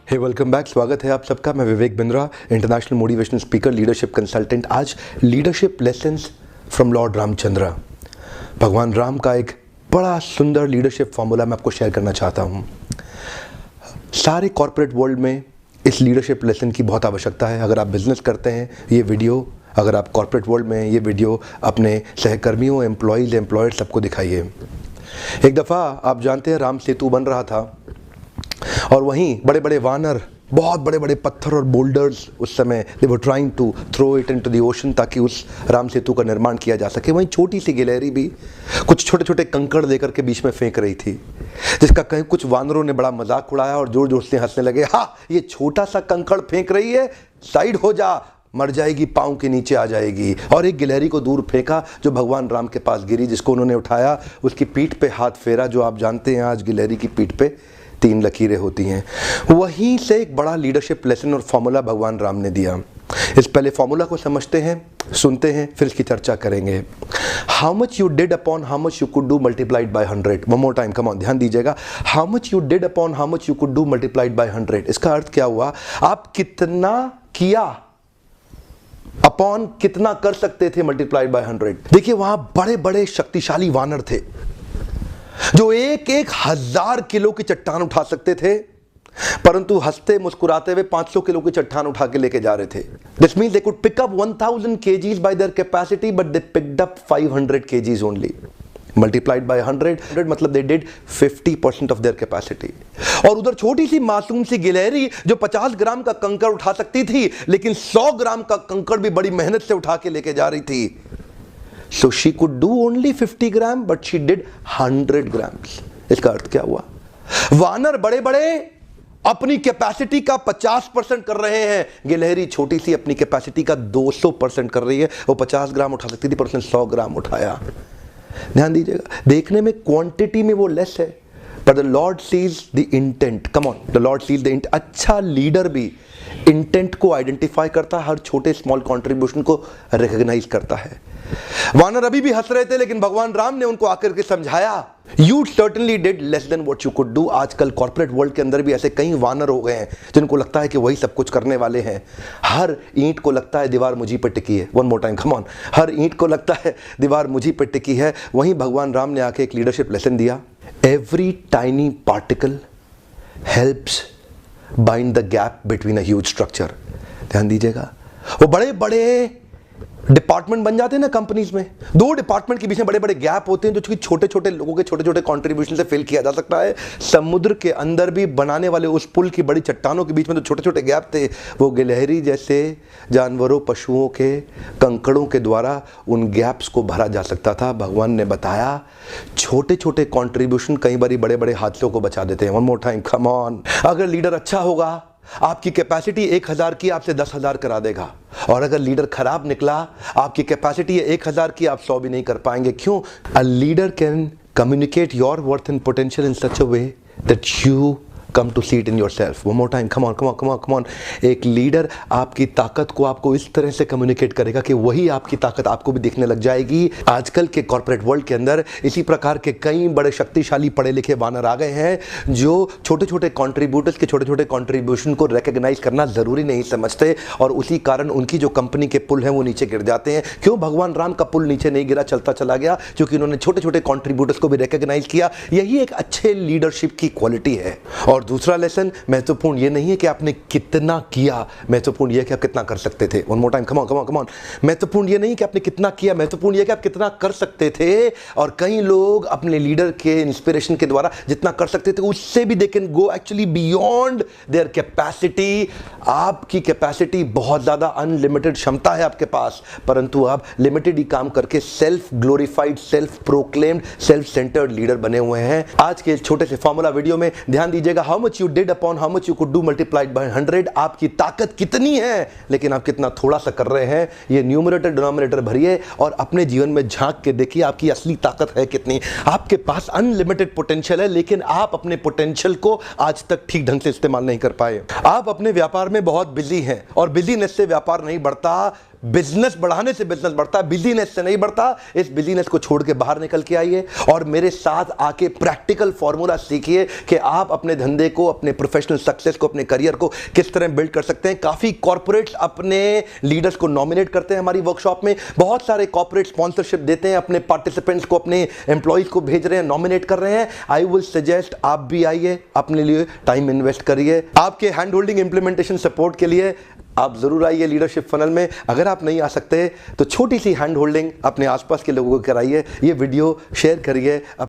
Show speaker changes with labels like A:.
A: हे welcome back. स्वागत है आप सबका। मैं Vivek Bindra, international motivational speaker, leadership consultant. आज leadership lessons from Lord Ramchandra, भगवान राम का एक बड़ा सुंदर लीडरशिप फॉर्मूला मैं आपको शेयर करना चाहता हूँ। सारे कॉर्पोरेट वर्ल्ड में इस लीडरशिप लेसन की बहुत आवश्यकता है। अगर आप बिजनेस करते हैं ये वीडियो, अगर आप कॉर्पोरेट वर्ल्ड में ये वीडियो अपने सहकर्मियों, एम्प्लॉयर सबको दिखाइए। एक दफ़ा आप जानते हैं राम सेतु बन रहा था और वहीं बड़े बड़े वानर, बहुत बड़े बड़े पत्थर और बोल्डर्स उस समय they were trying to throw it into the ocean ताकि उस राम सेतु का निर्माण किया जा सके। वहीं छोटी सी गिलहरी भी कुछ छोटे छोटे कंकड़ लेकर के बीच में फेंक रही थी, जिसका कहीं कुछ वानरों ने बड़ा मजाक उड़ाया और जोर जोर से हंसने लगे। हाँ, ये छोटा सा कंकड़ फेंक रही है, साइड हो जा, मर जाएगी, पाँव के नीचे आ जाएगी। और एक गिलहरी को दूर फेंका जो भगवान राम के पास गिरी, जिसको उन्होंने उठाया, उसकी पीठ पे हाथ फेरा। जो आप जानते हैं आज गिलहरी की पीठ पे 3 लकीरें होती हैं। वहीं से एक बड़ा लीडरशिप लेसन और फॉर्मूला भगवान राम ने दिया। इस पहले फॉर्मूला को समझते हैं, सुनते हैं, फिर इसकी चर्चा करेंगे। How much you did upon how much you could do multiplied by 100। One more time, come on, ध्यान दीजिएगा। How much you did upon how much you could do multiplied by 100। इसका अर्थ क्या हुआ? आप कितना किया अपॉन कितना कर सकते थे मल्टीप्लाइड बाय 100। देखिए, वहां बड़े बड़े शक्तिशाली वानर थे जो एक 1000 किलो की चट्टान उठा सकते थे, परंतु हंसते मुस्कुराते हुए 500 किलो की चट्टान उठा के लेके जा रहे थे। This means they could pick up 1000 kgs by their capacity, but they picked up 500 kgs only. Multiplied by 100 मतलब they did 50% of their capacity. और उधर छोटी सी मासूम सी गिलहरी जो 50 ग्राम का कंकड़ उठा सकती थी, लेकिन 100 ग्राम का कंकड़ भी बड़ी मेहनत से उठा के लेके जा रही थी। So she could do only 50 gram, but she did 100 grams. इसका अर्थ क्या हुआ? वानर बड़े बड़े अपनी कैपेसिटी का 50% कर रहे हैं, गिलहरी छोटी सी अपनी कैपेसिटी का 200% कर रही है। वो 50 ग्राम उठा सकती थी, पर उसने 100 ग्राम उठाया। ध्यान दीजिएगा, देखने में क्वांटिटी में वो लेस है, पर the Lord sees the intent. Come on, the Lord sees the intent. अच्छा लीडर भी इंटेंट को आइडेंटिफाई करता है, हर छोटे स्मॉल कंट्रीब्यूशन को रिकॉग्नाइज करता है। वानर अभी भी हंस रहे थे, लेकिन भगवान राम ने उनको आकर के समझाया, you certainly did less than what you could do. आजकल कॉर्पोरेट वर्ल्ड के अंदर भी ऐसे कई वानर हो गए हैं जिनको लगता है कि वही सब कुछ करने वाले हैं। हर ईंट को लगता है दीवार मुझी पर टिकी है। One more time, come on, हर ईंट को लगता है दीवार मुझी पर टिकी है। वहीं भगवान राम ने आके एक लीडरशिप लेसन दिया। Every tiny particle helps bind the gap between a huge structure. ध्यान दीजिएगा, वो बड़े बड़े डिपार्टमेंट बन जाते हैं ना कंपनीज में, 2 डिपार्टमेंट के बीच में बड़े बड़े गैप होते हैं जो छोटे छोटे लोगों के छोटे छोटे कंट्रीब्यूशन से फिल किया जा सकता है। समुद्र के अंदर भी बनाने वाले उस पुल की बड़ी चट्टानों के बीच में जो छोटे छोटे गैप थे, वो गिलहरी जैसे जानवरों, पशुओं के कंकड़ों के द्वारा उन गैप्स को भरा जा सकता था। भगवान ने बताया, छोटे छोटे कंट्रीब्यूशन कई बार बड़े बड़े हादसों को बचा देते हैं। One more time, come on. अगर लीडर अच्छा होगा, आपकी कैपेसिटी 1000 की, आपसे 10,000 करा देगा। और अगर लीडर खराब निकला, आपकी कैपेसिटी 1000 की, आप 100 भी नहीं कर पाएंगे। क्यों? A leader can communicate your worth and potential in such a way that you come to see it in yourself. One more time, come on, come on, come on, come on. एक leader आपकी ताकत को आपको इस तरह से communicate करेगा कि वही आपकी ताकत आपको भी दिखने लग जाएगी। आजकल के कॉर्पोरेट वर्ल्ड के अंदर इसी प्रकार के कई बड़े शक्तिशाली पढ़े लिखे वानर आ गए हैं जो छोटे छोटे कॉन्ट्रीब्यूटर्स के छोटे छोटे कॉन्ट्रीब्यूशन को रिकॉग्नाइज करना जरूरी नहीं समझते, और उसी कारण उनकी जो कंपनी के पुल हैं वो नीचे गिर जाते हैं। क्यों? भगवान राम का पुल नीचे नहीं गिरा, चलता चला गया, क्योंकि उन्होंने छोटे छोटे कॉन्ट्रीब्यूटर्स को भी रिकॉग्नाइज किया। यही एक अच्छे लीडरशिप की क्वालिटी है। और दूसरा लेसन, महत्वपूर्ण ये नहीं है कि आपने कितना किया, महत्वपूर्ण ये है कि आप कितना कर सकते थे। One more time, come on, come on, come on. महत्वपूर्ण ये नहीं कि आपने कितना किया, महत्वपूर्ण ये है कि आप कितना कर सकते थे। और कई लोग अपने लीडर के इंस्पिरेशन के द्वारा जितना कर सकते थे, उससे भी they can go actually beyond their capacity. आपकी कैपेसिटी बहुत ज्यादा अनलिमिटेड क्षमता है आपके पास, परंतु आप लिमिटेड ही काम करके self glorified, self proclaimed, self centred leader बने हुए हैं। आज के छोटे से फॉर्मूला वीडियो में ध्यान दीजिएगा। How much you did upon how much you could do multiplied by 100। आपकी ताकत कितनी है, लेकिन आप कितना थोड़ा सा कर रहे हैं। ये न्यूमरेटर डिनोमिनेटर भरिए और अपने जीवन में झांक के देखिए आपकी असली ताकत है कितनी। आपके पास अनलिमिटेड पोटेंशियल है, लेकिन आप अपने पोटेंशियल को आज तक ठीक ढंग से इस्तेमाल नहीं कर पाए। आप अपने व्यापार में बहुत बिजी हैं और बिजीनेस से व्यापार नहीं बढ़ता। बिजनेस बढ़ाने से बिजनेस बढ़ता है, बिजीनेस से नहीं बढ़ता। इस बिजीनेस को छोड़ के बाहर निकल के आइए और मेरे साथ आके प्रैक्टिकल फॉर्मूला सीखिए कि आप अपने धंधे को, अपने प्रोफेशनल सक्सेस को, अपने करियर को किस तरह बिल्ड कर सकते हैं। काफी कॉर्पोरेट्स अपने लीडर्स को नॉमिनेट करते हैं हमारी वर्कशॉप में, बहुत सारे कॉर्पोरेट स्पॉन्सरशिप देते हैं अपने पार्टिसिपेंट्स को, अपने एम्प्लॉइज को भेज रहे हैं, नॉमिनेट कर रहे हैं। आई विल सजेस्ट आप भी आइए, अपने लिए टाइम इन्वेस्ट करिए। आपके हैंड होल्डिंग इंप्लीमेंटेशन सपोर्ट के लिए आप जरूर आइए लीडरशिप फनल में। अगर आप नहीं आ सकते तो छोटी सी हैंड होल्डिंग अपने आसपास के लोगों को कराइए, ये वीडियो शेयर करिए।